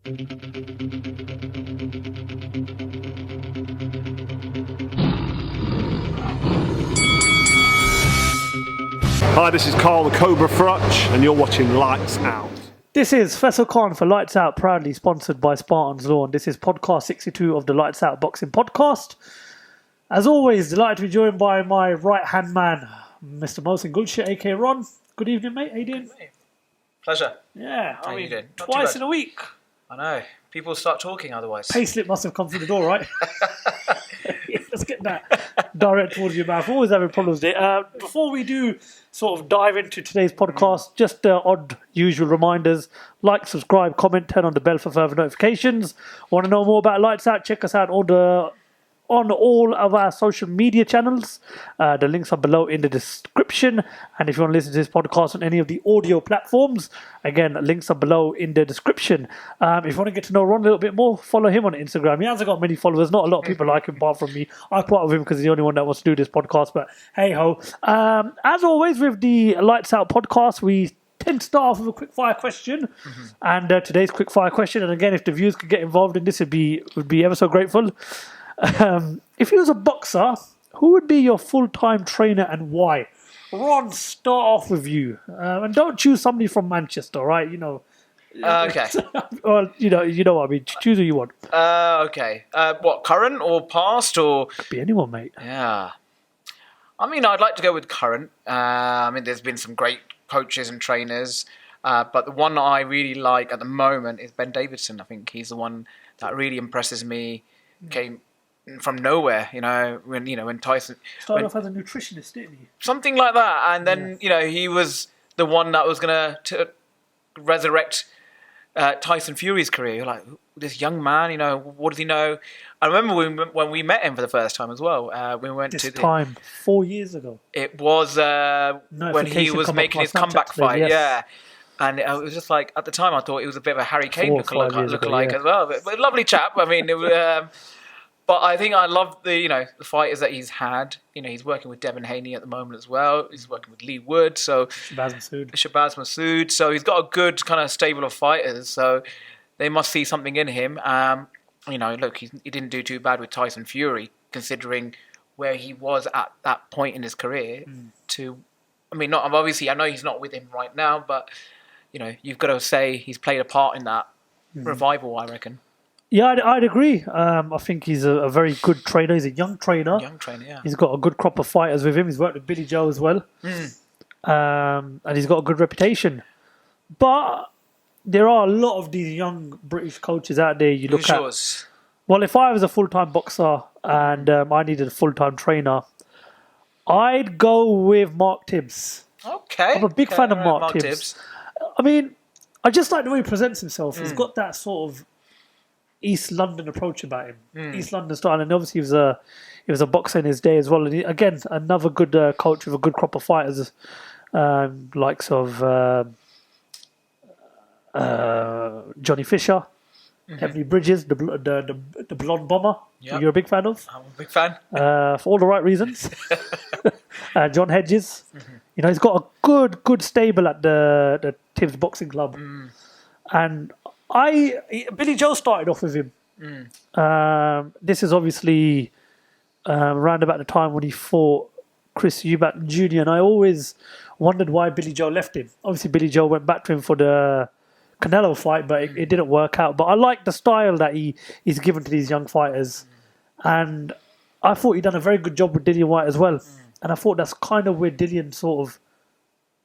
Hi, this is Carl the Cobra Frutch, and you're watching Lights Out. This is Faisal Khan for Lights Out, proudly sponsored by Spartans Law, and this is podcast 62 of the Lights Out Boxing Podcast. As always, delighted to be joined by my right-hand man, Mr. Mohsin Gulshit, a.k.a. Ron. Good evening, mate. How you doing? Pleasure. Yeah, How you doing? Not twice too in a week. I know. People start talking otherwise. Payslip must have come through the door, right? Let's get that direct towards your mouth. Always having problems there. Before we do sort of dive into today's podcast, just odd usual reminders. Like, subscribe, comment, turn on the bell for further notifications. Want to know more about Lights Out? Check us out on all of our social media channels. The links are below in the description. And if you want to listen to this podcast on any of the audio platforms, again, links are below in the description. If you want to get to know Ron a little bit more, follow him on Instagram. He hasn't got many followers. Not a lot of people like him apart from me. I part of him because he's the only one that wants to do this podcast. But hey ho. As always with the Lights Out podcast, we tend to start off with a quick fire question. And today's quick fire question, and again, if the viewers could get involved in this, would be ever so grateful. If you was a boxer, who would be your full-time trainer and why? Ron, start off with you, and don't choose somebody from Manchester, right? You know. Okay. Well, you know what I mean. Choose who you want. Okay. What, current or past or? Could be anyone, mate. Yeah. I mean, I'd like to go with current. I mean, there's been some great coaches and trainers, but the one I really like at the moment is Ben Davidson. I think he's the one that really impresses me. Came from nowhere, when Tyson started off as a nutritionist, didn't he? Something like that, and then he was the one that was going to resurrect Tyson Fury's career. You're like, this young man, what does he know? I remember when we met him for the first time as well. We went this to time 4 years ago. It was when he was making his comeback fight, yes. And it was just like, at the time, I thought he was a bit of a Harry Kane lookalike yeah. as well. But lovely chap. I mean, it was, but I think I love the fighters that he's had. He's working with Devin Haney at the moment as well. He's working with Lee Wood, so Shabazz Masood. So he's got a good kind of stable of fighters. So they must see something in him. Look, he didn't do too bad with Tyson Fury, considering where he was at that point in his career. Obviously, I know he's not with him right now, but you've got to say he's played a part in that revival, I reckon. Yeah, I'd agree. I think he's a very good trainer. He's a young trainer. Yeah. He's got a good crop of fighters with him. He's worked with Billy Joe as well. And he's got a good reputation. But there are a lot of these young British coaches out there you look at. Well, if I was a full-time boxer and I needed a full-time trainer, I'd go with Mark Tibbs. Okay. I'm a big fan of Mark Tibbs. I mean, I just like the way he presents himself. He's got that sort of East London approach about him, East London style, and obviously he was a boxer in his day as well. And again, another good coach with a good crop of fighters, likes of Johnny Fisher, Heavenly Bridges, the blonde bomber. Yep. You're a big fan of? I'm a big fan. For all the right reasons. John Hedges. He's got a good stable at the Tibbs Boxing Club, and Billy Joe started off with him. This is obviously around about the time when he fought Chris Eubank Jr. And I always wondered why Billy Joe left him. Obviously, Billy Joe went back to him for the Canelo fight, but it didn't work out. But I like the style that he's given to these young fighters. And I thought he'd done a very good job with Dillian White as well. And I thought that's kind of where Dillian sort of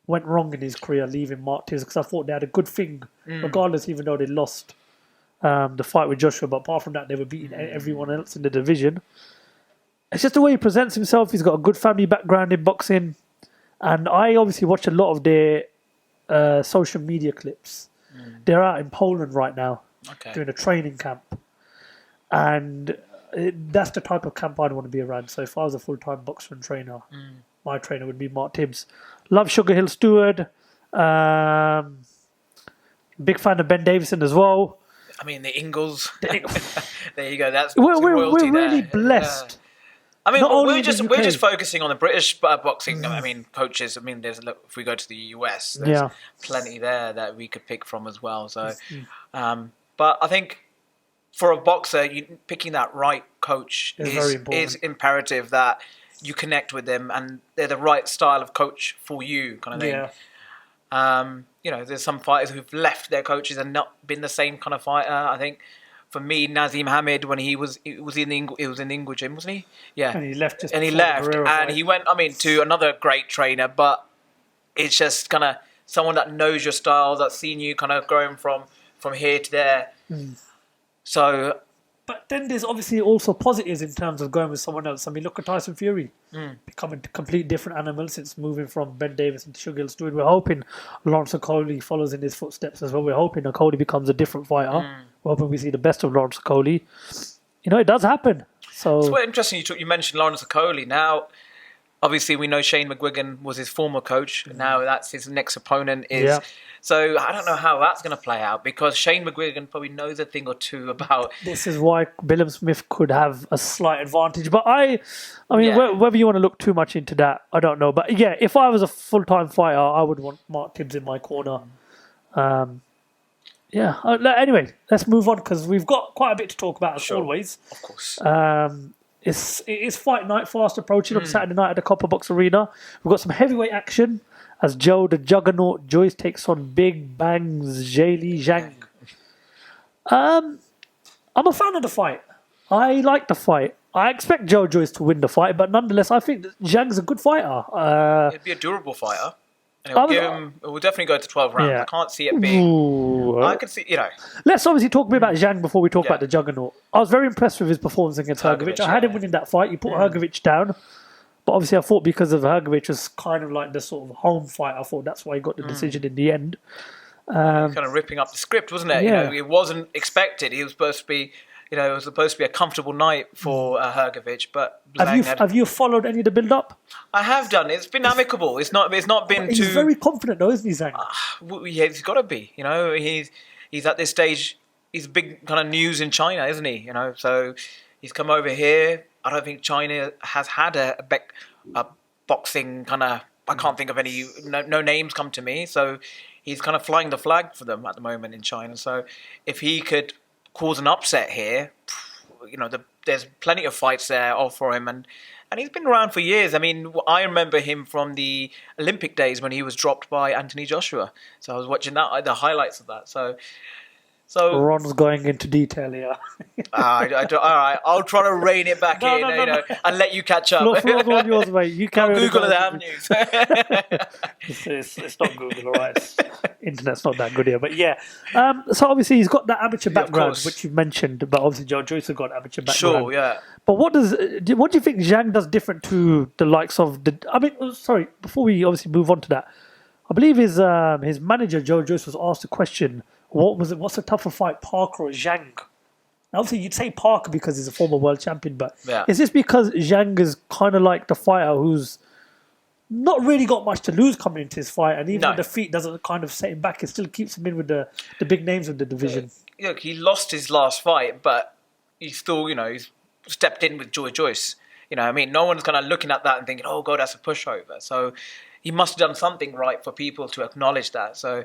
went wrong in his career, leaving Mark Tibbs, because I thought they had a good thing, regardless, even though they lost the fight with Joshua. But apart from that, they were beating everyone else in the division. It's just the way he presents himself. He's got a good family background in boxing. And I obviously watch a lot of their social media clips. They're out in Poland right now, doing a training camp. And that's the type of camp I'd want to be around. So if I was a full-time boxer and trainer, my trainer would be Mark Tibbs. Love Sugar Hill Stewart. Big fan of Ben Davison as well. I mean, the Ingalls. There you go. That's we're really blessed. I mean, we're just focusing on the British boxing. I mean, coaches. I mean, if we go to the US, there's plenty there that we could pick from as well. So, But I think for a boxer, picking that right coach is imperative, that you connect with them and they're the right style of coach for you, kind of thing. Yeah. There's some fighters who've left their coaches and not been the same kind of fighter. I think for me, Nazim Hamid, when he was in the Inglewood gym, wasn't he? Yeah. And he left and he went, to another great trainer, but it's just kind of someone that knows your style, that's seen you kind of growing from here to there. So, but then there's obviously also positives in terms of going with someone else. I mean, look at Tyson Fury, becoming a complete different animal since moving from Ben Davis into Sugar Hill Stewart. We're hoping Lawrence Okolie follows in his footsteps as well. We're hoping Okolie becomes a different fighter. We're hoping we see the best of Lawrence Okolie. It does happen. So it's quite interesting you mentioned Lawrence Okolie. Now, obviously, we know Shane McGuigan was his former coach. Now that's his next opponent. So I don't know how that's going to play out, because Shane McGuigan probably knows a thing or two about... This is why Billam Smith could have a slight advantage. But I mean, whether you want to look too much into that, I don't know. But yeah, if I was a full-time fighter, I would want Mark Tibbs in my corner. Anyway, let's move on, because we've got quite a bit to talk about as always. Of course. It is fight night fast approaching on Saturday night at the Copper Box Arena. We've got some heavyweight action as Joe the Juggernaut Joyce takes on Big Bang's Zheili Zhang. I'm a fan of the fight. I like the fight. I expect Joe Joyce to win the fight, but nonetheless, I think that Zhang's a good fighter. It'd be a durable fighter. And it will definitely go to 12 rounds. Yeah. I can't see it being... I can see, Let's obviously talk a bit about Zhang before we talk about the Juggernaut. I was very impressed with his performance against Hrgovic. I had him winning that fight. He put Hrgovic down. But obviously I thought because of Hrgovic was kind of like the sort of home fight, I thought that's why he got the decision in the end. Kind of ripping up the script, wasn't it? Yeah. It wasn't expected. He was supposed to be... it was supposed to be a comfortable night for Hrgovic, but have you followed any of the build-up? I have done. It's been amicable. It's not been He's too... He's very confident though, isn't he, Zhang? He's got to be. He's at this stage. He's big kind of news in China, isn't he? So he's come over here. I don't think China has had a boxing kind of... I can't think of any... No names come to me. So he's kind of flying the flag for them at the moment in China. So if he could cause an upset here, there's plenty of fights there all for him, and he's been around for years. I mean, I remember him from the Olympic days when he was dropped by Anthony Joshua. So I was watching the highlights of that. So Ron's going into detail here. all right, I'll try to rein it back in, and let you catch up. Floor's all yours, mate. You carry on. Google it, haven't you? It's not Google, all right. Internet's not that good here, but yeah. So obviously he's got that amateur background, which you've mentioned, but obviously Joe Joyce has got an amateur background. Sure, yeah. But what do you think Zhang does different to the likes of the? I mean, sorry. Before we obviously move on to that, I believe his manager Joe Joyce was asked a question. What's a tougher fight, Parker or Zhang? Now, obviously, you'd say Parker because he's a former world champion, but is this because Zhang is kind of like the fighter who's not really got much to lose coming into his fight, and even defeat doesn't kind of set him back? It still keeps him in with the big names of the division. Look, he lost his last fight, but he still, he's stepped in with Joe Joyce. I mean, no one's kind of looking at that and thinking, oh, God, that's a pushover. So he must have done something right for people to acknowledge that. So...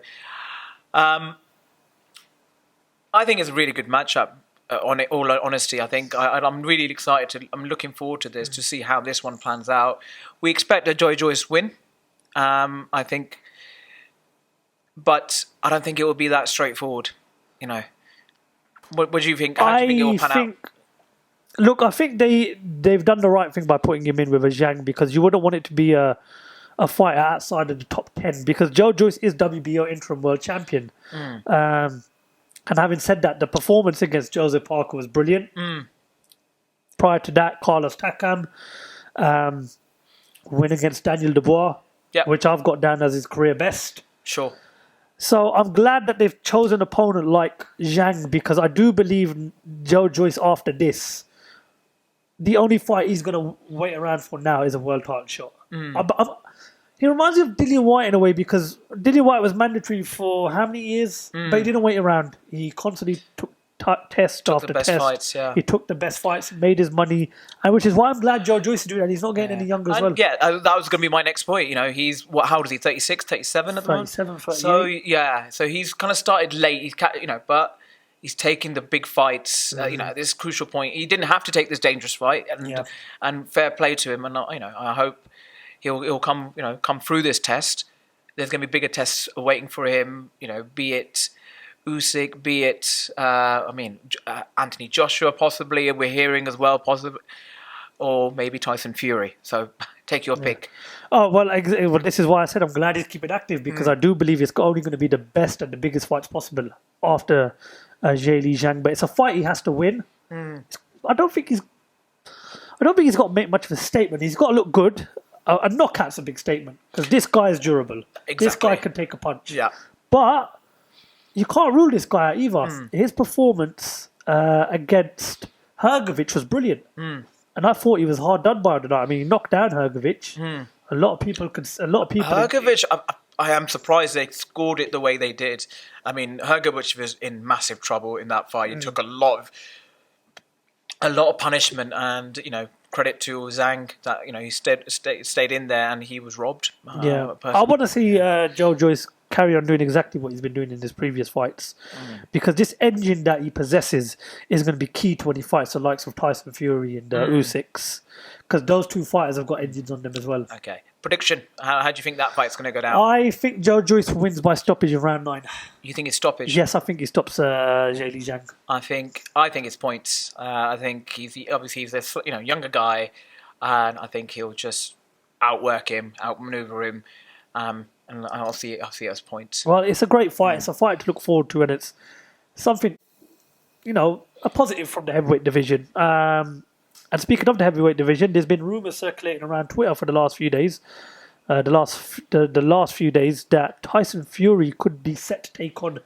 I think it's a really good matchup. All honesty, I think I'm really excited. I'm looking forward to this to see how this one plans out. We expect a Joe Joyce win, I think, but I don't think it will be that straightforward. What do you think? How do you think it will pan out? Look, I think they've done the right thing by putting him in with a Zhang, because you wouldn't want it to be a fighter outside of the top 10, because Joe Joyce is WBO interim world champion. And having said that, the performance against Joseph Parker was brilliant. Prior to that, Carlos Takam win against Daniel Dubois, which I've got down as his career best. Sure. So I'm glad that they've chosen an opponent like Zhang, because I do believe Joe Joyce after this, the only fight he's going to wait around for now is a world title shot. He reminds me of Dillian White in a way, because Dillian White was mandatory for how many years? But he didn't wait around. He constantly took test after test. Fights, He took the best fights, made his money, and which is why I'm glad Joe Joyce is doing that. He's not getting any younger as well. Yeah, that was going to be my next point. He's how old is he? 36, 37 at the moment. 37, 38. So so he's kind of started late. He's but He's taking the big fights. At this crucial point, he didn't have to take this dangerous fight, and fair play to him. And I hope he'll come through this test. There's going to be bigger tests awaiting for him. Be it Usyk, be it Anthony Joshua, possibly. We're hearing as well, possibly, or maybe Tyson Fury. So take your pick. Oh, well, this is why I said I'm glad he's keeping active, because I do believe it's only going to be the best and the biggest fights possible after Zheili Zhang. But it's a fight he has to win. I don't think he's got to make much of a statement. He's got to look good. A knockout's a big statement, because this guy is durable. Exactly. This guy can take a punch. Yeah. But you can't rule this guy out either. His performance against Hrgovic was brilliant. And I thought he was hard done by tonight. I mean, he knocked down Hrgovic. A lot of people. Hrgovic, I am surprised they scored it the way they did. I mean, Hrgovic was in massive trouble in that fight. He took a lot of punishment, and credit to Zhang that he stayed in there, and he was robbed. I want to see Joe Joyce carry on doing exactly what he's been doing in his previous fights, because this engine that he possesses is going to be key to when he fights the likes of Tyson Fury and Usyk, because those two fighters have got engines on them as well. Okay, prediction: How do you think that fight's going to go down? I think Joe Joyce wins by stoppage in round 9. You think it's stoppage? Yes, I think he stops Zheili Zhang. I think it's points. I think he's a younger guy, and I think he'll just outwork him, outmaneuver him. And I'll see it as points. Well, it's a great fight. It's a fight to look forward to, and it's something, a positive from the heavyweight division. And speaking of the heavyweight division, there's been rumours circulating around Twitter for the last few days. The last few days that Tyson Fury could be set to take on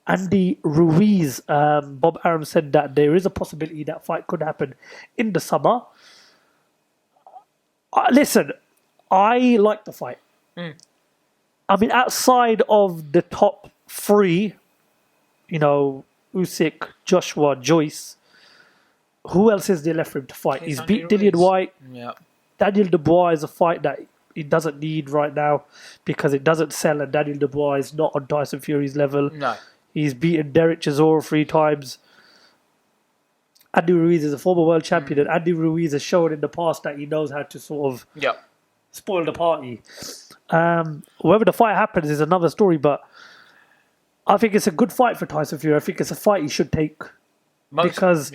Andy Ruiz. Bob Arum said that there is a possibility that fight could happen in the summer. Listen, I like the fight. I mean, outside of the top 3, Usyk, Joshua, Joyce, who else is there left for him to fight? He's beat Dillian White. Yeah. Daniel Dubois is a fight that he doesn't need right now, because it doesn't sell, and Daniel Dubois is not on Tyson Fury's level. No. He's beaten Derek Chisora 3 times. Andy Ruiz is a former world champion, and Andy Ruiz has shown in the past that he knows how to sort of spoil the party. Whether the fight happens is another story, but I think it's a good fight for Tyson Fury. I think it's a fight he should take, because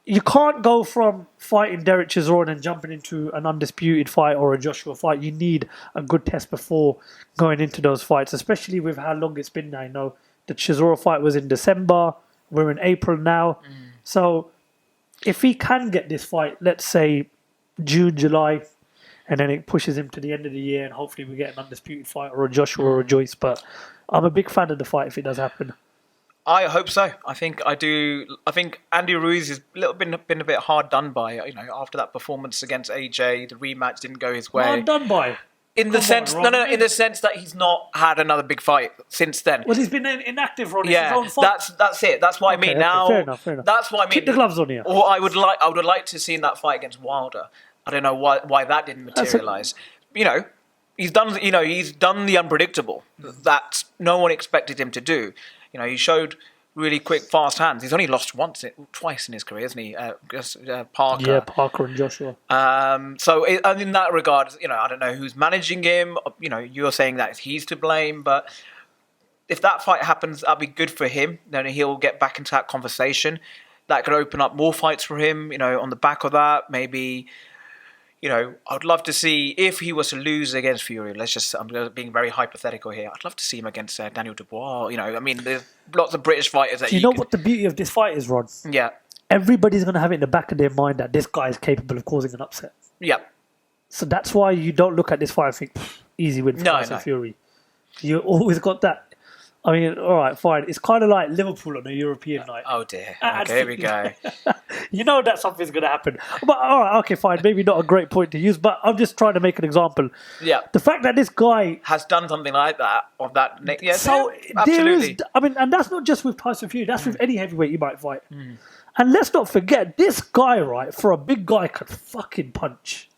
you can't go from fighting Derek Chisora and jumping into an undisputed fight or a Joshua fight. You need a good test before going into those fights, especially with how long it's been now. The Chisora fight was in December. We're in April now. So if he can get this fight, let's say June, July, and then it pushes him to the end of the year, and hopefully we get an undisputed fight or a Joshua or a Joyce. But I'm a big fan of the fight if it does happen. I hope so. I think Andy Ruiz has been a bit hard done by. After that performance against AJ, the rematch didn't go his way. Hard done by. In the sense that he's not had another big fight since then. Well, he's been inactive, Ron. Yeah, that's it. That's what I mean. Now, fair enough. That's what I mean. Keep the gloves on here. Or I would like to see in that fight against Wilder. I don't know why that didn't materialise. He's done the unpredictable that no one expected him to do. He showed really quick, fast hands. He's only lost twice in his career, hasn't he? Parker. Yeah, Parker and Joshua. So in that regard, I don't know who's managing him. You're saying that he's to blame, but if that fight happens, that'll be good for him. Then he'll get back into that conversation. That could open up more fights for him. On the back of that, maybe. I'd love to see if he was to lose against Fury. I'm being very hypothetical here. I'd love to see him against Daniel Dubois. There's lots of British fighters that Do you know what the beauty of this fight is, Ron? Yeah. Everybody's going to have it in the back of their mind that this guy is capable of causing an upset. Yeah. So that's why you don't look at this fight and think, easy win for Tyson Fury. You always got that. I mean, all right, fine. It's kind of like Liverpool on a European night. Oh, dear. Okay, here we go. You know that something's going to happen. But all right, okay, fine. Maybe not a great point to use, but I'm just trying to make an example. Yeah. The fact that this guy has done something like that, of that. Yeah, so absolutely. And that's not just with Tyson Fury. That's with any heavyweight you might fight. And let's not forget, this guy, right, for a big guy, can fucking punch.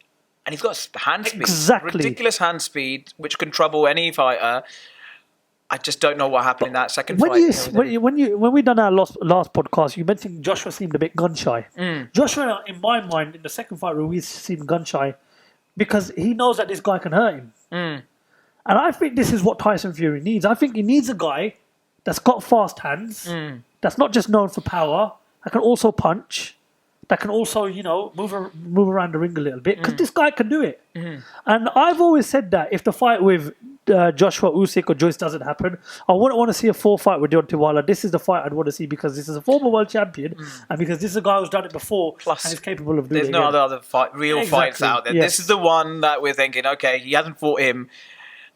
And he's got hand speed. Exactly. Ridiculous hand speed, which can trouble any fighter. I just don't know what happened in that second when fight. When we done our last podcast, you mentioned Joshua seemed a bit gun shy. Joshua, in my mind, in the second fight, Ruiz seemed gun shy because he knows that this guy can hurt him. And I think this is what Tyson Fury needs. I think he needs a guy that's got fast hands, that's not just known for power, that can also punch, that can also, move around the ring a little bit, because this guy can do it. And I've always said that if the fight with Joshua Usyk or Joyce doesn't happen, I wouldn't want to see a 4 fight with Deontay Wilder. This is the fight I'd want to see because this is a former world champion and because this is a guy who's done it before and is capable of doing it. There's no other real fights out there. Yes. This is the one that we're thinking, okay, he hasn't fought him.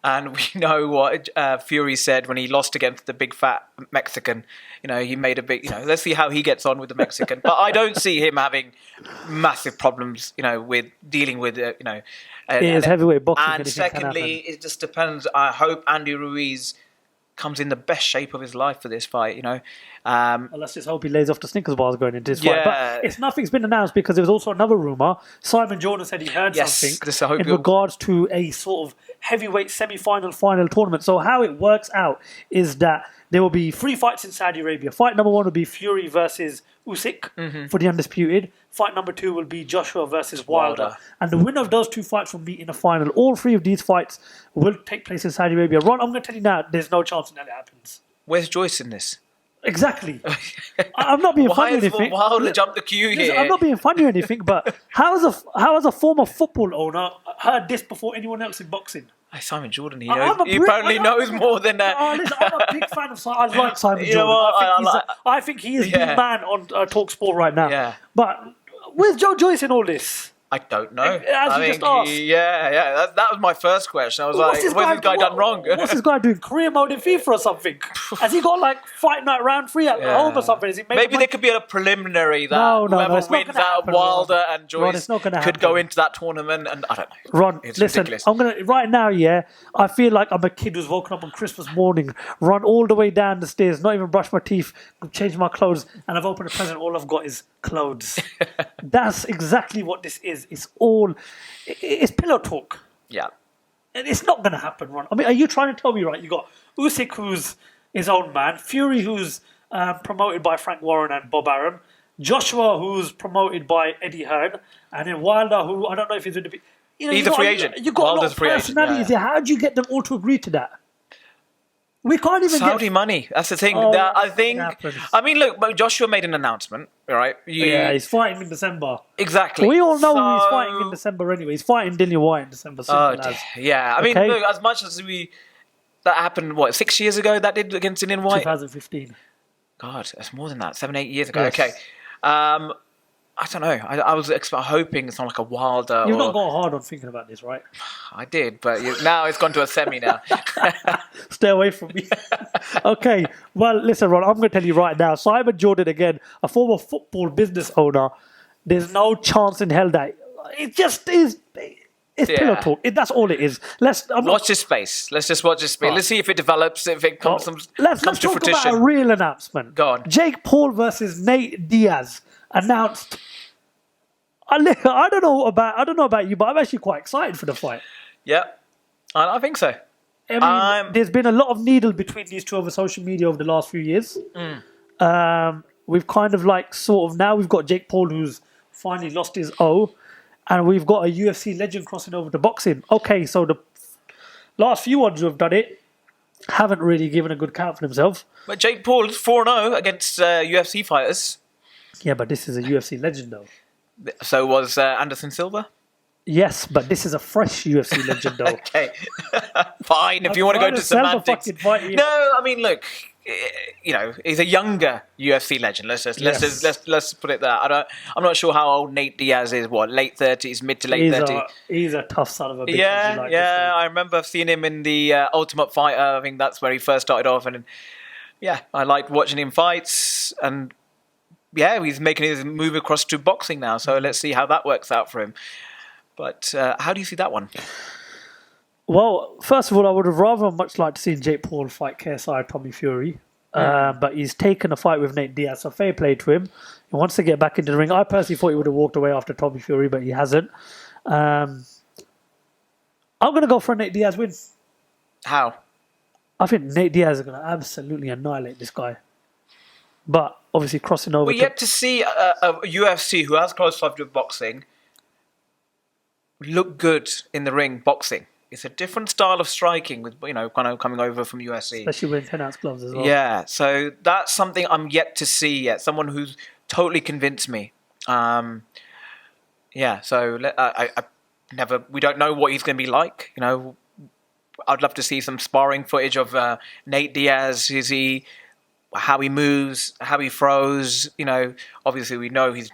And we know what Fury said when he lost against the big fat Mexican. He made a big, let's see how he gets on with the Mexican. But I don't see him having massive problems, with dealing with, It is heavyweight boxing. And secondly, it just depends. I hope Andy Ruiz comes in the best shape of his life for this fight, let's just hope he lays off the Snickers bars going into this fight. But nothing's been announced because there was also another rumour. Simon Jordan said he heard something in regards to a sort of heavyweight semi-final final tournament. So how it works out is that there will be 3 fights in Saudi Arabia. Fight number 1 will be Fury versus Usyk for the undisputed. Fight number 2 will be Joshua versus Wilder. And the winner of those 2 fights will meet in a final. All 3 of these fights will take place in Saudi Arabia. Ron, I'm going to tell you now, there's no chance that it happens. Where's Joyce in this? Exactly. I'm not being funny or anything. Why Wilder jumped the queue here? I'm not being funny or anything, but how has a former football owner heard this before anyone else in boxing? Simon Jordan, he apparently knows more than that. Listen, I'm a big fan of Simon. I like Simon Jordan. I think he is the man on TalkSport right now. Yeah. But where's Joe Joyce in all this? I don't know. As you just asked. That was my first question. I was what's this guy done wrong? What's this guy doing? Career mode in FIFA or something? Has he got fight night round 3 at home or something? Is he maybe there could be a preliminary that whoever wins out of Wilder and Joyce could go into that tournament, and I don't know. Ron, it's listen, ridiculous. I'm gonna right now. I feel like I'm a kid who's woken up on Christmas morning, run all the way down the stairs, not even brush my teeth, change my clothes, and I've opened a present. All I've got is clothes. That's exactly what this is. It's pillow talk. Yeah. And it's not going to happen, Ron. I mean, are you trying to tell me, right, you got Usyk, who's his own man, Fury, who's promoted by Frank Warren and Bob Arum, Joshua, who's promoted by Eddie Hearn, and then Wilder, who I don't know if he's going to be... he's a free agent. You've got Wilder's a lot of personalities here. How do you get them all to agree to that? We can't even Saudi money. That's the thing. I think. I mean, look, Joshua made an announcement, right? He's fighting in December. Exactly. We all know he's fighting in December anyway. He's fighting Dillian White in December. Yeah. I mean, look, as much as that happened, 6 years ago? That did against Dillian White. 2015. God, that's more than that. 7-8 years ago. Yes. Okay. I don't know. I was hoping it's not like a Wilder. You've not got hard on thinking about this, right? I did, but now it's gone to a semi now. Stay away from me. Okay. Well, listen, Ron, I'm going to tell you right now. Simon Jordan, again, a former football business owner, there's no chance in hell that... It just is... It's pillow talk. That's all it is. Watch this space. Let's just watch this space. Let's see if it develops, if it comes to fruition. Let's talk about a real announcement. Go on. Jake Paul versus Nate Diaz announced... I don't know about you, but I'm actually quite excited for the fight. Yeah, I think so. I mean, there's been a lot of needle between these two over social media over the last few years. We've kind of now we've got Jake Paul who's finally lost his O, and we've got a UFC legend crossing over to boxing. Okay, so the last few ones who have done it haven't really given a good count for themselves. But Jake Paul's 4-0 against UFC fighters. Yeah, but this is a UFC legend though. So was Anderson Silva? Yes, but this is a fresh UFC legend, though. Okay, fine. If you want to go into semantics, no. I mean, look, he's a younger UFC legend. Let's put it there. I'm not sure how old Nate Diaz is. What, late 30s, mid to late 30s? He's a tough son of a bitch. Yeah. I remember seeing him in the Ultimate Fighter. I think that's where he first started off, and I liked watching him fights and. Yeah, he's making his move across to boxing now, so let's see how that works out for him. But how do you see that one? Well, first of all, I would have rather much liked to see Jake Paul fight KSI Tommy Fury, but he's taken a fight with Nate Diaz, so fair play to him. He wants to get back into the ring. I personally thought he would have walked away after Tommy Fury, but he hasn't. I'm going to go for a Nate Diaz win. How? I think Nate Diaz is going to absolutely annihilate this guy. But obviously crossing over. We're yet to see a UFC who has close love with boxing look good in the ring boxing. It's a different style of striking with, kind of coming over from UFC. Especially with 10-ounce gloves as well. Yeah, so that's something I'm yet to see yet. Someone who's totally convinced me. So we don't know what he's going to be like. I'd love to see some sparring footage of Nate Diaz. How he moves, how he throws. Obviously we know he's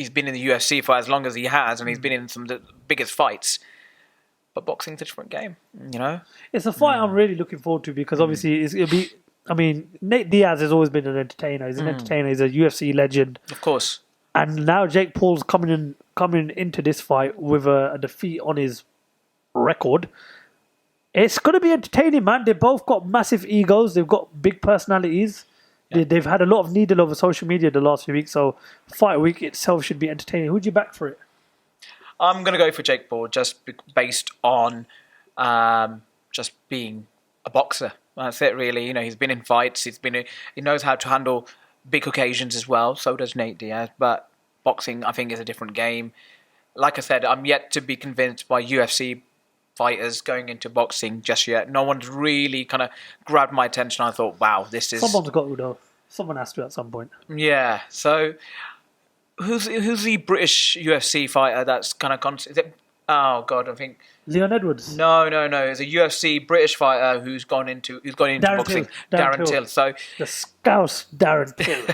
been in the UFC for as long as he has, and he's been in some of the biggest fights. But boxing's a different game, It's a fight I'm really looking forward to because obviously it'll be. I mean, Nate Diaz has always been an entertainer. He's an entertainer. He's a UFC legend, of course. And now Jake Paul's coming into this fight with a defeat on his record. It's going to be entertaining, man. They've both got massive egos. They've got big personalities. Yeah. They've had a lot of needle over social media the last few weeks, so fight week itself should be entertaining. Who'd you back for it? I'm going to go for Jake Paul just based on just being a boxer. That's it, really. He's been in fights. He knows how to handle big occasions as well. So does Nate Diaz. But boxing, I think, is a different game. Like I said, I'm yet to be convinced by UFC fighters going into boxing just yet. No one's really kind of grabbed my attention. I thought, wow, this is... Someone's got to, though. Someone has to at some point. Yeah, so who's the British UFC fighter that's kind of... Is it... Oh, God, I think... Leon Edwards? No. It's a UFC British fighter who's gone into boxing. Darren Till. So the Scouse Darren Till.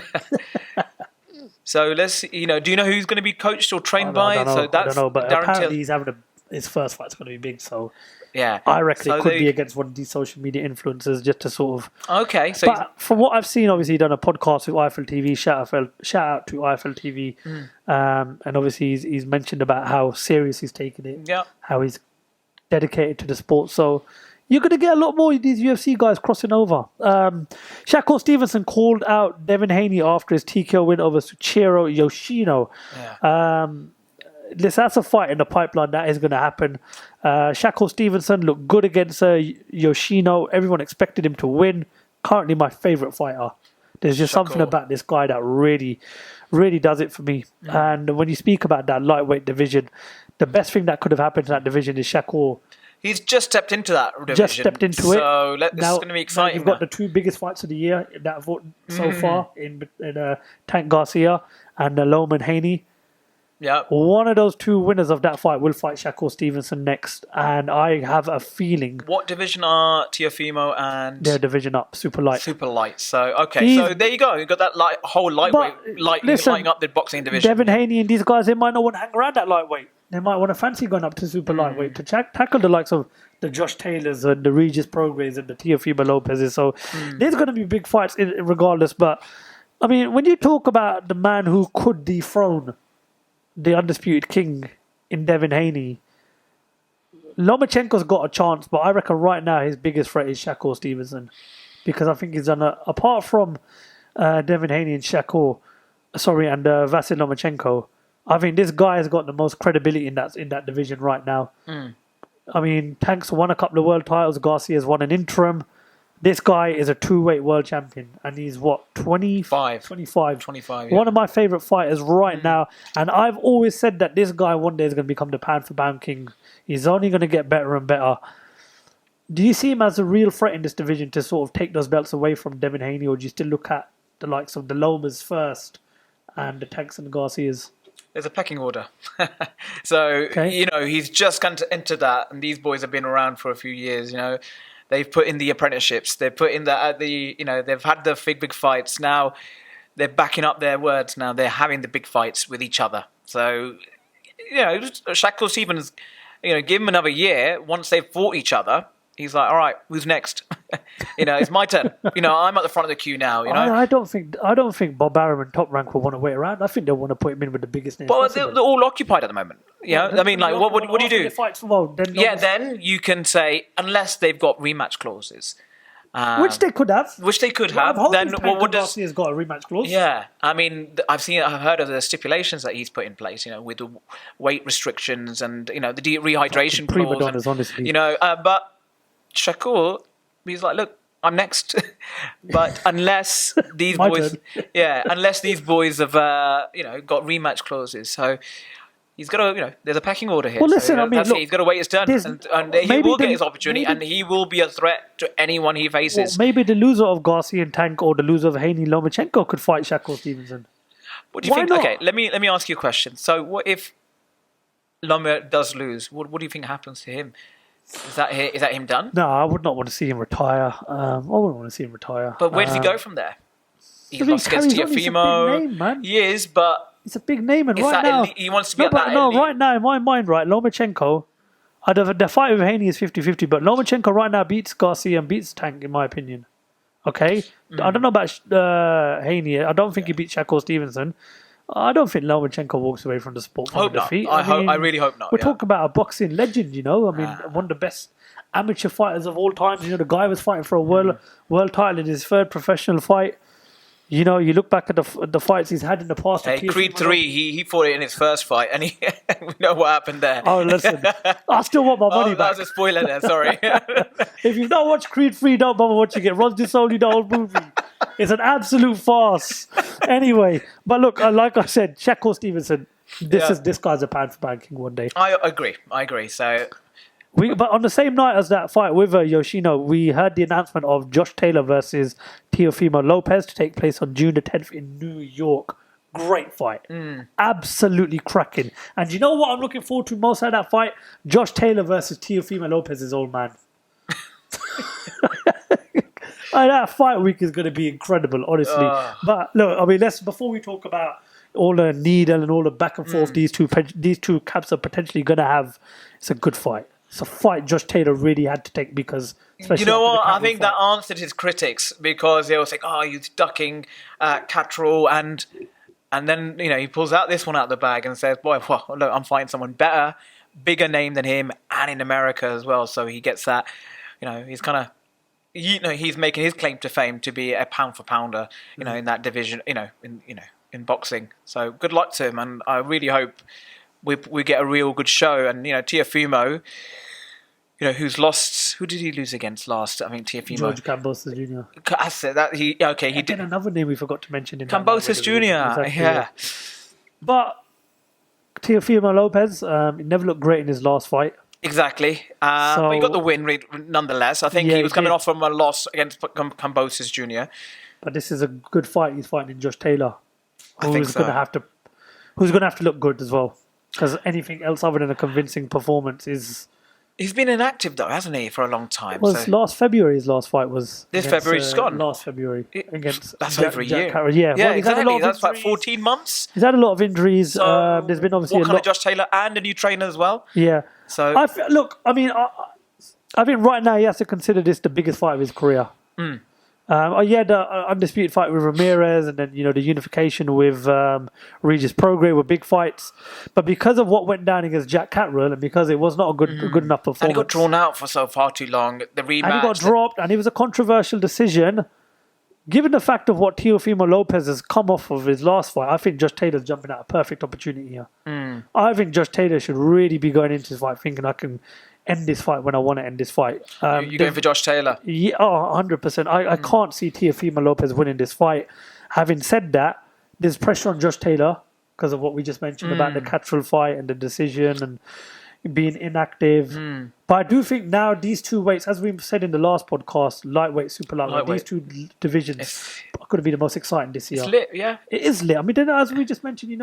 So let's... do you know who's going to be coached or trained by? I don't know, but Darren apparently Till. he's having his first fight's going to be big, so yeah, I reckon it could be against one of these social media influencers just to sort of... Okay, so... But from what I've seen, obviously, he's done a podcast with IFL TV. Shout out to IFL TV. And obviously, he's mentioned about how serious he's taken it, how he's dedicated to the sport. So you're going to get a lot more of these UFC guys crossing over. Shakur Stevenson called out Devin Haney after his TKO win over Shuichiro Yoshino. Yeah. That's a fight in the pipeline that is going to happen. Shakur Stevenson looked good against Yoshino. Everyone expected him to win. Currently my favourite fighter. There's just something about this guy that really, really does it for me. And when you speak about that lightweight division, the best thing that could have happened to that division is Shakur. He's just stepped into that division. Just stepped into it. So this is going to be exciting. You've got the two biggest fights of the year that so far in Tank Garcia and Loman Haney. Yeah. One of those two winners of that fight will fight Shakur Stevenson next, and I have a feeling... What division are Teofimo and... Their division up, super light. Super light. So, okay, so there you go. You've got that whole lightweight lighting up the boxing division. Devin Haney and these guys, they might not want to hang around that lightweight. They might want to fancy going up to super lightweight to tackle the likes of the Josh Taylors and the Regis Prograis and the Teofimo Lopezes. So there's going to be big fights regardless. But, I mean, when you talk about the man who could dethrone the undisputed king in Devin Haney, Lomachenko's got a chance, but I reckon right now his biggest threat is Shakur Stevenson, because I think he's done apart from Devin Haney and Vasyl Lomachenko, I think this guy has got the most credibility in that division right now. I mean, Tank's won a couple of world titles, Garcia's won an interim. This guy is a two-weight world champion, and he's, 25? 25, yeah. One of my favourite fighters right now, and I've always said that this guy one day is going to become the pound-for-pound king. He's only going to get better and better. Do you see him as a real threat in this division to sort of take those belts away from Devin Haney, or do you still look at the likes of the Lomas first and the Tanks and the Garcias? There's a pecking order. So, he's just going to enter that, and these boys have been around for a few years, They've put in the apprenticeships. They've put in they've had the big fights. Now they're backing up their words. Now they're having the big fights with each other. So, Shakur Stevens, give him another year. Once they've fought each other, he's like, all right, who's next? It's my turn. I'm at the front of the queue now. I don't think Bob Arum and Top Rank will want to wait around. I think they'll want to put him in with the biggest names. Well, they're all occupied at the moment. I mean, like, what do you do? Then you can say, unless they've got rematch clauses. Which they could have. Then what does... Garcia's got a rematch clause. Yeah. I mean, I've heard of the stipulations that he's put in place, with the weight restrictions and, the rehydration clause. Prima donnas, honestly. But Shakur, He's like, look, I'm next. But unless these My boys, unless these boys have, got rematch clauses. So he's got to, there's a pecking order here. Well, listen, so I mean, look, he's got to wait his turn. And he will get his opportunity, and he will be a threat to anyone he faces. Well, maybe the loser of Garcia and Tank or the loser of Haney Lomachenko could fight Shakur Stevenson. What do you think? Not? Okay, let me ask you a question. So what if Loma does lose? What do you think happens to him? Is that him done? No, I would not want to see him retire. I wouldn't want to see him retire. But where does he go from there? He's lost against Teofimo. Name, man. He is, but it's a big name, and right now he wants to be at that elite. right now in my mind, right, Lomachenko. The fight with Haney is 50-50, but Lomachenko right now beats Garcia and beats Tank, in my opinion. Okay, I don't know about Haney. I don't think he beats Shakur Stevenson. I don't think Lomachenko walks away from the sport from defeat. I really hope not. We're talking about a boxing legend, one of the best amateur fighters of all time. The guy was fighting for a world title in his third professional fight. You look back at the fights he's had in the past. Hey, Creed 3, he fought it in his first fight, and we know what happened there. Oh, listen, I still want my money back. That was a spoiler there, sorry. If you've not watched Creed 3, don't bother watching it. Ron Disoli, the whole movie. It's an absolute farce. Anyway, but look, like I said, Shakur Stevenson, this guy's a pound for pound king one day. I agree. So... But on the same night as that fight with Yoshino, we heard the announcement of Josh Taylor versus Teofimo Lopez to take place on June the 10th in New York. Great fight. Absolutely cracking. And you know what I'm looking forward to most out of that fight? Josh Taylor versus Teofimo Lopez's old man. That fight week is going to be incredible, honestly. But look, before we talk about all the needle and all the back and forth these two camps are potentially going to have, it's a good fight. It's a fight Josh Taylor really had to take because... You know what? I think that answered his critics because they were saying, he's ducking Catterall and then, he pulls out this one out of the bag and says, boy, look, I'm fighting someone better, bigger name than him and in America as well. So he gets that, he's kind of... he's making his claim to fame to be a pound for pounder, in that division, in boxing. So good luck to him, and I really hope we get a real good show. And Teofimo, who's lost. Who did he lose against last? I think Teofimo. George Kambosos Jr. I said that he did another name we forgot to mention in Kambosos Jr. Exactly, yeah. But Teofimo Lopez, he never looked great in his last fight. Exactly. But he got the win nonetheless. I think he was coming off from a loss against Kambosos Jr. But this is a good fight. He's fighting Josh Taylor, who's so. going to have to look good as well. Because anything else other than a convincing performance is... He's been inactive though, hasn't he, for a long time? Last February, his last fight was... This February just gone? Last February. That's over a year. Yeah, well, exactly. That's like 14 months. He's had a lot of injuries. So there's been obviously of Josh Taylor and a new trainer as well. Yeah. So I think right now he has to consider this the biggest fight of his career. He had an undisputed fight with Ramirez, and then the unification with Regis Prograis were big fights. But because of what went down against Jack Catterall, and because it was not a good enough performance, and he got drawn out for so far too long. The rematch, and he got dropped, and it was a controversial decision. Given the fact of what Teofimo Lopez has come off of his last fight, I think Josh Taylor's jumping at a perfect opportunity here. I think Josh Taylor should really be going into this fight thinking I can end this fight when I want to end this fight. You're going for Josh Taylor? Yeah, 100%. I can't see Teofimo Lopez winning this fight. Having said that, there's pressure on Josh Taylor because of what we just mentioned about the Catterall fight and the decision and being inactive. But I do think now these two weights, as we said in the last podcast, lightweight, super lightweight, these two divisions are going to be the most exciting this year. It's lit, yeah. It is lit. I mean, then, as we just mentioned, you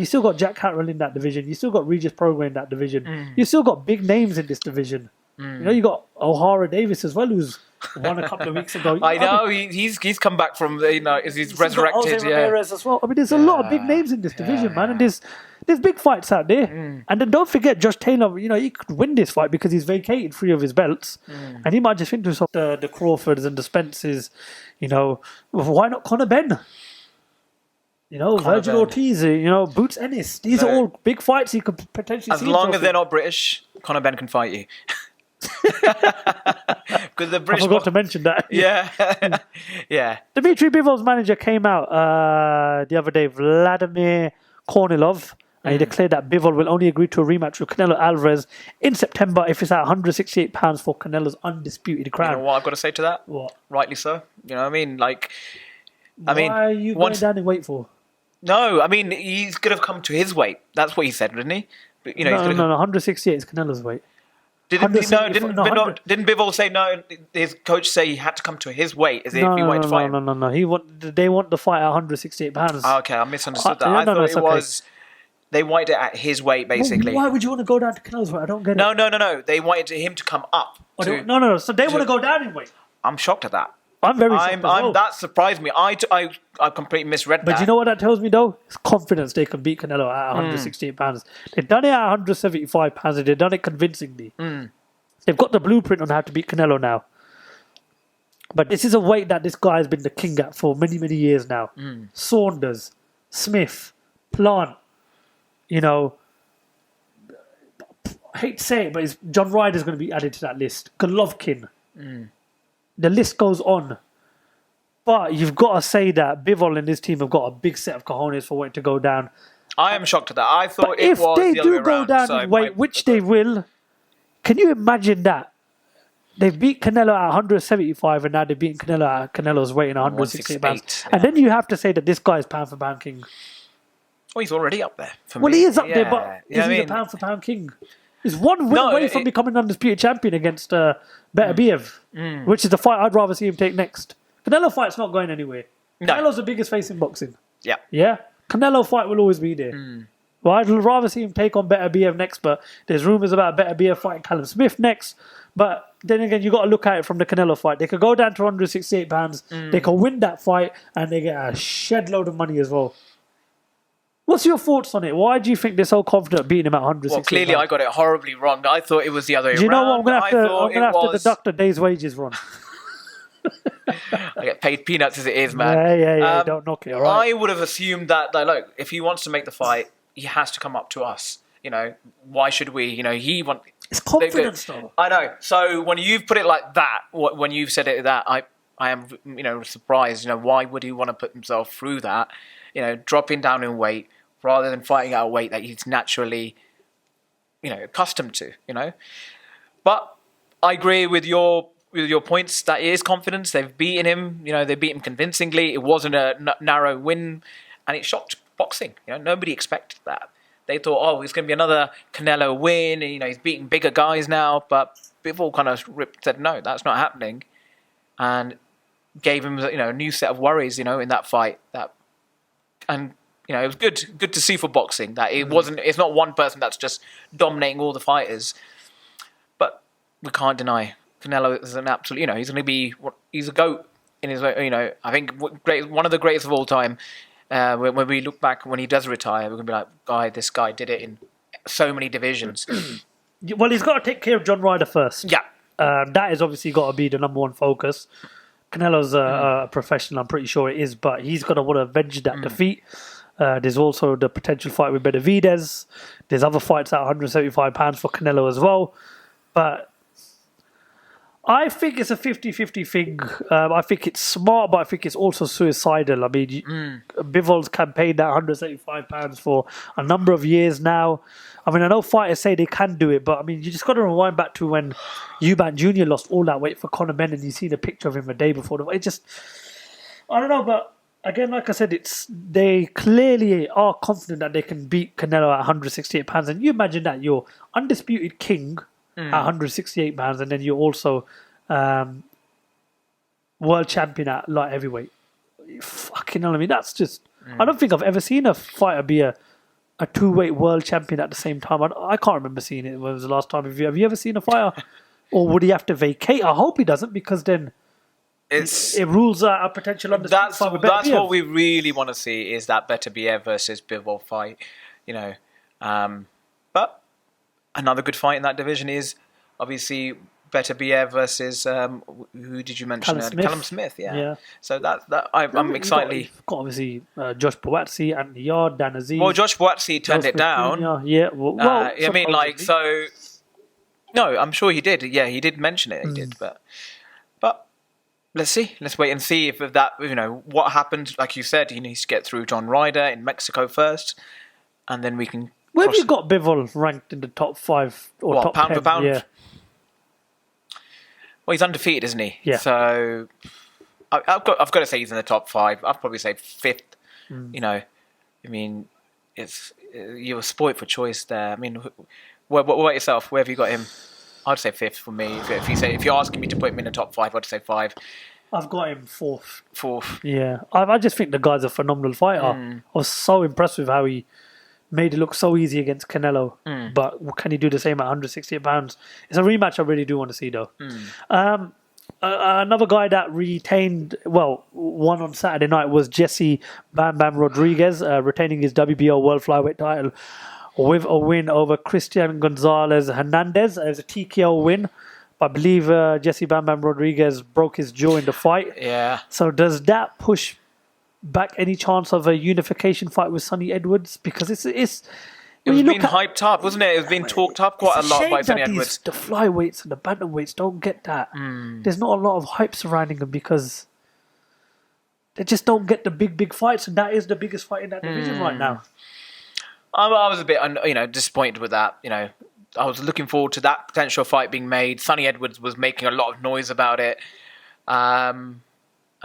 still got Jack Catterall in that division. You still got Regis Prograis in that division. You still got big names in this division. You got O'Hara Davis as well, who's won a couple of weeks ago. I know he's come back from he's resurrected. Jose Ramirez as well. I mean, there's a lot of big names in this division, man, and there's big fights out there. And then don't forget Josh Taylor. He could win this fight because he's vacated 3 of his belts, and he might just think to himself, the Crawfords and the Spencers, why not Conor Benn? Virgil Ortiz, Boots Ennis. These are all big fights he could potentially see. As long as they're not British, Conor Benn can fight you. Because the British... I forgot to mention that. Yeah. Dmitry Bivol's manager came out the other day, Vladimir Kornilov, And he declared that Bivol will only agree to a rematch with Canelo Alvarez in September if it's at £168 for Canelo's undisputed crown. You know what I've got to say to that? What? Rightly so. You know what I mean? Why are you going down in weight for? No, I mean, he's going to come to his weight. That's what he said, didn't he? But, No, 168 is Canelo's weight. Didn't Bivol say no? His coach say he had to come to his weight as if he wanted to fight him? No. They want the fight at £168. Oh, okay, I misunderstood that. I thought it was... They wanted it at his weight, basically. Well, why would you want to go down to Canelo's weight? I don't get it. No. They wanted him to come up. No. So they want to go down in weight. I'm shocked at that. I'm very shocked as well. That surprised me. I completely misread that. But you know what that tells me, though? It's confidence they can beat Canelo at £168. They've done it at £175 and they've done it convincingly. They've got the blueprint on how to beat Canelo now. But this is a weight that this guy has been the king at for many, many years now. Saunders, Smith, Plant, I hate to say it, but John Ryder's going to be added to that list. Golovkin. The list goes on. But you've got to say that Bivol and his team have got a big set of cojones for wanting to go down. I am shocked at that. I thought it was the other way around. If they do go down in weight, which they will, can you imagine that? They've beat Canelo at 175 and now they've beaten Canelo at Canelo's weight in 168 pounds. And then you have to say that this guy is pound for pound king. Well, he's already up there for me. He is up there, but is he the pound for pound king? He's one win away from becoming undisputed champion against Beterbiev, which is the fight I'd rather see him take next. Canelo fight's not going anywhere. No. Canelo's the biggest face in boxing. Yeah? Canelo fight will always be there. Well, I'd rather see him take on Beterbiev next, but there's rumours about Beterbiev fighting Callum Smith next. But then again, you got to look at it from the Canelo fight. They could go down to £168. They could win that fight, and they get a shed load of money as well. What's your thoughts on it? Why do you think they're so confident beating him at 168? Well, clearly I got it horribly wrong. I thought it was the other way around. Do you know what? I'm going to have to deduct a day's wages, Ron. I get paid peanuts as it is, man. Yeah. Don't knock it, all right? I would have assumed that, look, if he wants to make the fight, he has to come up to us. Why should we? It's confidence, though. I know. So when you've put it like that, when you've said it that, I am, surprised. Why would he want to put himself through that? Dropping down in weight rather than fighting at a weight that he's naturally, accustomed to. But I agree with your points that it is confidence. They've beaten him. They beat him convincingly. It wasn't a narrow win, and it shocked boxing. Nobody expected that. They thought, it's going to be another Canelo win. And, he's beating bigger guys now. But Bivol kind of said, no, that's not happening, and gave him a new set of worries. In that fight. It was good to see for boxing that it's not one person that's just dominating all the fighters. But we can't deny Canelo is an absolute, he's a GOAT in his way, I think one of the greatest of all time. When we look back, when he does retire, we're going to be like, this guy did it in so many divisions. Well, he's got to take care of John Ryder first. Yeah. That has obviously got to be the number one focus. Canelo's a professional, I'm pretty sure it is, but he's going to want to avenge that defeat. There's also the potential fight with Benavidez. There's other fights at £175 for Canelo as well. But I think it's a 50-50 thing. I think it's smart, but I think it's also suicidal. I mean, Bivol's campaigned at £175 for a number of years now. I mean, I know fighters say they can do it, but I mean, you just got to rewind back to when Eubank Jr. lost all that weight for Conor Benn, and you see the picture of him a day before the fight. I don't know, but again, like I said, they clearly are confident that they can beat Canelo at £168. And you imagine that you're undisputed king at £168, and then you're also world champion at light heavyweight. Fucking hell, I mean, that's just... I don't think I've ever seen a fighter be a two-weight world champion at the same time. I can't remember seeing it. When was the last time? Have you ever seen a fighter? Or would he have to vacate? I hope he doesn't, because then it rules out a potential undisputed fight with Beterbiev. That's what we really want to see, is that Beterbiev versus Bivol fight. But another good fight in that division is obviously Beterbiev versus who did you mention? Callum Smith. Yeah. So I'm excited. You've got obviously Josh Boatzy, Anthony Yard, Dan Aziz. Well, Josh Boatzy turned it down. Yeah. No, I'm sure he did. Yeah, he did mention it. He did, but let's see. Let's wait and see if that what happened. Like you said, he needs to get through John Ryder in Mexico first. and then we can. Where have you got Bivol ranked in the top 5 or top pound 10? for pound? Yeah. Well, he's undefeated, isn't he? Yeah. So I've got to say he's in the top 5. I'd probably say 5th. You know, I mean, you were spoilt for choice there. I mean, what about yourself? Where have you got him? I'd say 5th for me. If you're asking me to put him in the top 5, I'd say 5. I've got him 4th. 4th. Yeah. I just think the guy's a phenomenal fighter. I was so impressed with how he made it look so easy against Canelo. But can he do the same at 168 pounds? It's a rematch I really do want to see, though. Another guy that won on Saturday night was Jesse Bam Bam Rodriguez, retaining his WBO World Flyweight title with a win over Cristian Gonzalez Hernandez. It was a TKO win. I believe Jesse Bam Bam Rodriguez broke his jaw in the fight. Yeah. So does that push back any chance of a unification fight with Sonny Edwards? Because it's it was being hyped up, wasn't it? It was being talked up quite a lot by Sonny Edwards. The flyweights and the bantamweights don't get that. There's not a lot of hype surrounding them because they just don't get the big fights, and that is the biggest fight in that division right now. I was a bit, disappointed with that. I was looking forward to that potential fight being made. Sonny Edwards was making a lot of noise about it. I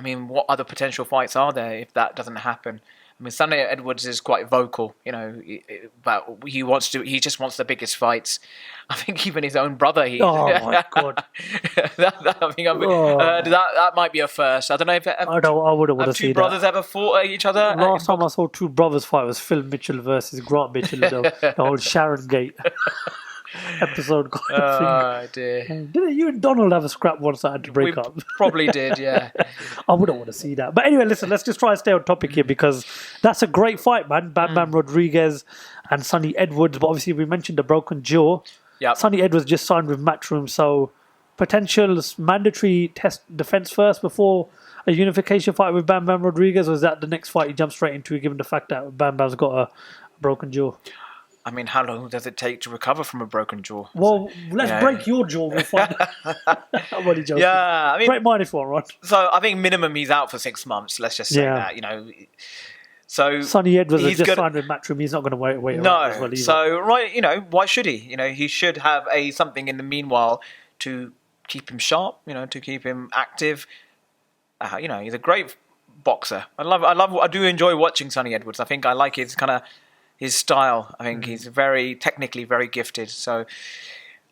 mean, what other potential fights are there if that doesn't happen? I mean, Sonny Edwards is quite vocal, but he just wants the biggest fights. I think even his own brother. Oh my God! That might be a first. I don't know if I wouldn't want to see that. Two brothers ever fought each other? Last time I saw two brothers fight was Phil Mitchell versus Grant Mitchell, the old Sharon Gate episode. Oh dear! Didn't you and Donald have a scrap once that had to break up? Probably did, yeah. I wouldn't want to see that. But anyway, listen, let's just try and stay on topic here because that's a great fight, man. Bam Bam Rodriguez and Sonny Edwards. But obviously, we mentioned the broken jaw. Yep. Sonny Edwards just signed with Matchroom, so potential mandatory test defense first before a unification fight with Bam Bam Rodriguez, or is that the next fight he jumps straight into, given the fact that Bam Bam's got a broken jaw? I mean, how long does it take to recover from a broken jaw? Well, let's break your jaw. We'll find I'm only joking. Yeah, I mean, break mine if you want, right? So I think minimum he's out for 6 months. Let's just say that, So Sonny Edwards has just signed with Matchroom. He's not going to wait. No. As well either. So why should he? He should have something in the meanwhile to keep him sharp. To keep him active. He's a great boxer. I do enjoy watching Sonny Edwards. I think I like his style. I think he's very technically very gifted. So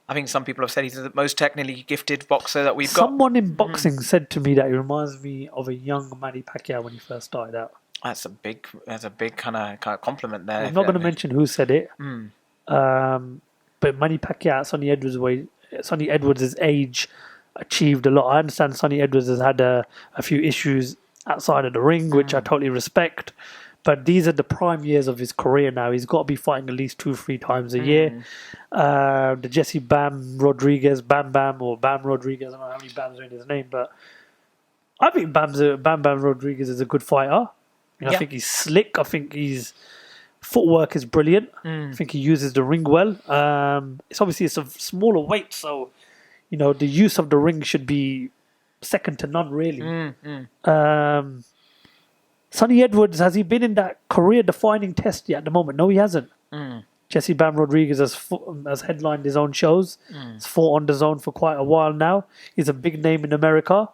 I think some people have said he's the most technically gifted boxer that we've got. Someone in boxing said to me that he reminds me of a young Manny Pacquiao when he first started out. That's a big kind of compliment there. I'm not going to mention who said it. But Manny Pacquiao, Sonny Edwards' age achieved a lot. I understand Sonny Edwards has had a few issues outside of the ring, which I totally respect. But these are the prime years of his career now. He's got to be fighting at least 2-3 times a year. The Jesse Bam Rodriguez, Bam Bam Rodriguez, I don't know how many Bams are in his name, but I think Bam Bam Rodriguez is a good fighter. I think he's slick. I think his footwork is brilliant. I think he uses the ring well. It's a smaller weight, so the use of the ring should be second to none, really. Sonny Edwards, has he been in that career-defining test yet at the moment? No, he hasn't. Jesse Bam Rodriguez has headlined his own shows. He's fought on the zone for quite a while now. He's a big name in America.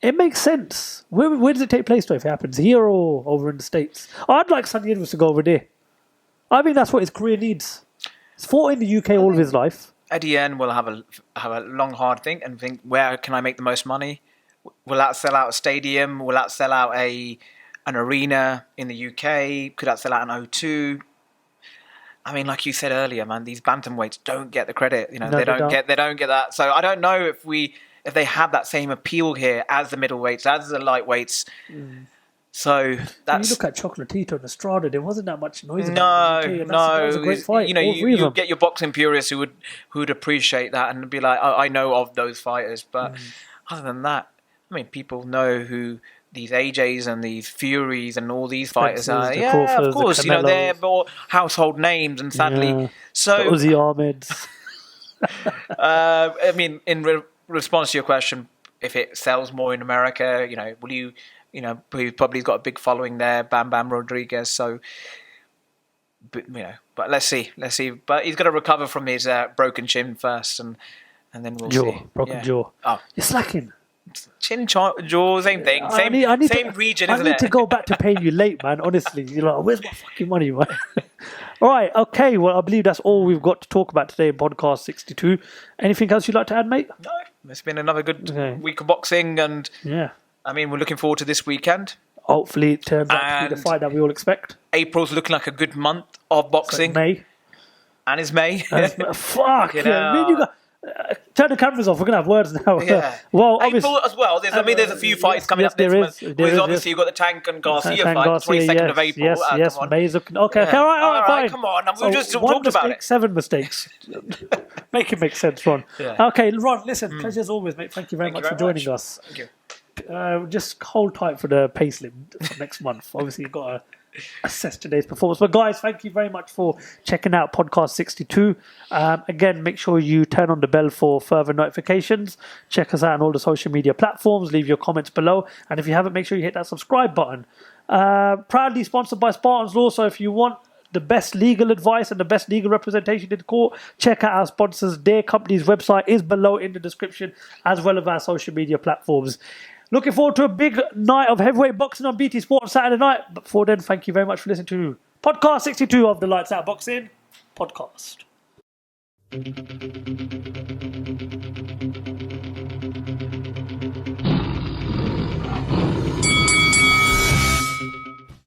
It makes sense. Where does it take place, though, if it happens? Here or over in the States? I'd like Sonny Edwards to go over there. I think that's what his career needs. He's fought in the UK all of his life. Eddie N will have a long, hard think and think, where can I make the most money? Will that sell out a stadium? Will that sell out an arena in the UK? Could that sell out an O2? I mean, like you said earlier, man, these bantamweights don't get the credit. They don't get that. So I don't know if they have that same appeal here as the middleweights, as the lightweights. So that's. When you look at Chocolatito and Estrada, there wasn't that much noise. No. That was a great fight. You get your boxing purists who would appreciate that and be like, I know of those fighters, but other than that. I mean, people know who these AJs and these Furies and all these fighters are. Yeah, Crawfords, of course. They're more household names, and sadly, so the Uzi Ahmeds. I mean, in response to your question, if it sells more in America, he probably has got a big following there. Bam Bam Rodriguez. So but let's see. But he's got to recover from his broken chin first, and then we'll see. Broken jaw. Oh, you're slacking. Chin, jaw, same thing. Same region, isn't it? I need to go back to paying you late, man. Honestly, you're like, where's my fucking money, man? All right, okay. Well, I believe that's all we've got to talk about today in podcast 62. Anything else you'd like to add, mate? No, it's been another good week of boxing, and yeah, I mean, we're looking forward to this weekend. Hopefully, it turns out to be the fight that we all expect. April's looking like a good month of boxing. It's like May. And it's May. Fuck, turn the cameras off. We're gonna have words now. Yeah. Well, April as well. There's a few fights coming up next month. Obviously, you've got the Tank and Garcia fight, 22nd of April. Yes, May's looking. Okay, all right, fine. Come on, we just one talked mistake, about it. 7 mistakes. Make it make sense, Ron. Yeah. Okay, Ron. Listen, pleasure as always, mate. Thank you very much for joining us. Thank you. Just hold tight for the payslip for next month. Obviously, you've got to assess today's performance. But guys, thank you very much for checking out podcast 62. Again, make sure you turn on the bell for further notifications. Check us out on all the social media platforms. Leave your comments below. And if you haven't, make sure you hit that subscribe button. Proudly sponsored by Spartans Law. So if you want the best legal advice and the best legal representation in court, check out our sponsors. Their company's website is below in the description, as well as our social media platforms. Looking forward to a big night of heavyweight boxing on BT Sport on Saturday night. But before then, thank you very much for listening to podcast 62 of the Lights Out Boxing podcast.